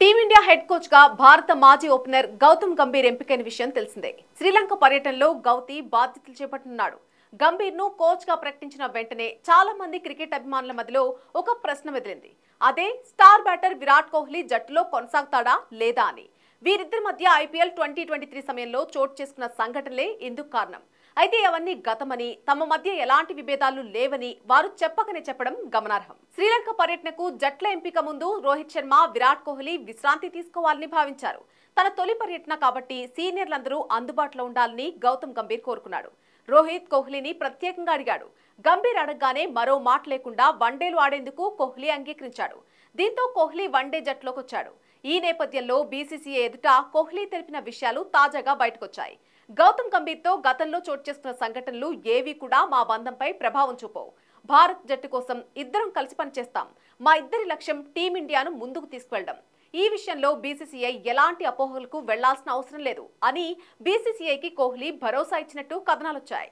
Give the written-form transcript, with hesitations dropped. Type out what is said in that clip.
Team India head coach గా భారత మాజీ ఓపెనర్ గౌతమ్ గంభీర్ ఎంపికైన విషయం తెలిసిందే. శ్రీలంక పర్యటనలో గౌతీ బాధ్యతలు చేపట్టనున్నాడు. గంభీర్ ను కోచ్ గా ప్రకటించిన వెంటనే చాలా మంది క్రికెట్ అభిమానుల మధ్యలో ఒక ప్రశ్న మెదిలింది. అదే స్టార్ బ్యాటర్ విరాట్ కోహ్లీ జట్టులో కొనసాగుతాడా లేదా అని. వీరిద్దరి మధ్య ఐపీఎల్ 2023 సమయంలో చోటు చేసుకున్న సంఘటనలే ఇందుకు కారణం. అయితే అవన్నీ గతమని, తమ మధ్య ఎలాంటి విభేదాలు లేవని వారు చెప్పకనే చెప్పడం గమనార్హం. శ్రీలంక పర్యటనకు జట్ల ఎంపిక ముందు రోహిత్ శర్మ, విరాట్ కోహ్లీ విశ్రాంతి తీసుకోవాలని భావించారు. తన తొలి పర్యటన కాబట్టి సీనియర్లందరూ అందుబాటులో ఉండాలని గౌతమ్ గంభీర్ కోరుకున్నాడు. రోహిత్ కోహ్లీని ప్రత్యేకంగా అడిగాడు. గంభీర్ అడగగానే మరో మాట లేకుండా వన్డేలు ఆడేందుకు కోహ్లీ అంగీకరించాడు. దీంతో కోహ్లీ వన్డే జట్టులోకి వచ్చాడు. ఈ నేపథ్యంలో బీసీసీఐ ఎదుట కోహ్లీ తెలిపిన విషయాలు తాజాగా బయటకొచ్చాయి. గౌతమ్ గంభీర్ తో గతంలో చోటు చేసుకున్న సంఘటనలు ఏవి కూడా మా బంధంపై ప్రభావం చూపవు. భారత్ జట్టు కోసం ఇద్దరం కలిసి పనిచేస్తాం. మా ఇద్దరి లక్ష్యం టీమిండియాను ముందుకు తీసుకువెళ్లడం. ఈ విషయంలో బీసీసీఐ ఎలాంటి అపోహలకు వెళ్లాల్సిన అవసరం లేదు అని బీసీసీఐకి కోహ్లీ భరోసా ఇచ్చినట్టు కథనాలొచ్చాయి.